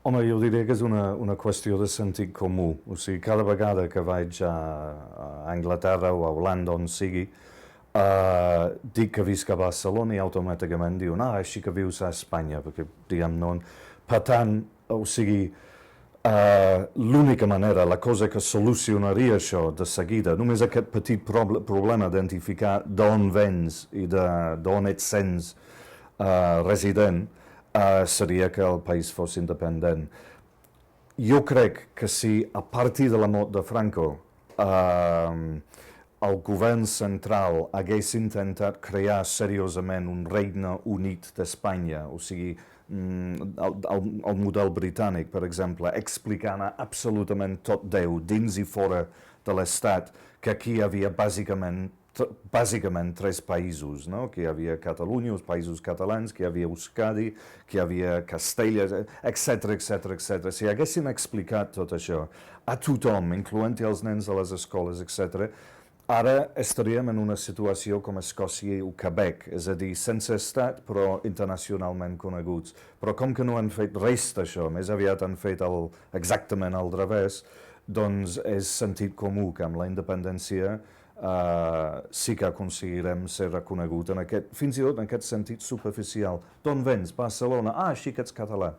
Home, jo diria que és una qüestió de sentit comú. O sigui, cada vegada que vaig a Anglaterra o a Holanda, on sigui, dic que visc a Barcelona i automàticament diuen així que vius a Espanya, perquè, diguem, no... Per tant, o sigui, l'única manera, la cosa que solucionaria això de seguida, només aquest petit problema d'identificar d'on vens i d'on et sents resident, seria que el país fos independent. Jo crec que si a partir de la mort de Franco el govern central hagués intentat crear seriosament un regne unit d'Espanya, o sigui, el model britànic, per exemple, explicant absolutament tot Déu, dins i fora de l'Estat, que aquí hi havia bàsicament tres països, no? Que hi havia Catalunya, els països catalans, que hi havia Euskadi, que hi havia Castella, etc, etc, etc. Si haguessin explicat tot això a tothom, incloent-hi els nens de les escoles, etc., ara estaríem en una situació com Escòcia o Quebec, és a dir, sense estat però internacionalment coneguts. Però com que no han fet res d'això, més aviat han fet exactament al revés, doncs és sentit comú que amb la independència sí que aconseguirem ser reconegut en aquest, fins i tot en aquest sentit superficial. D'on vens? Barcelona. Ah, així que ets català.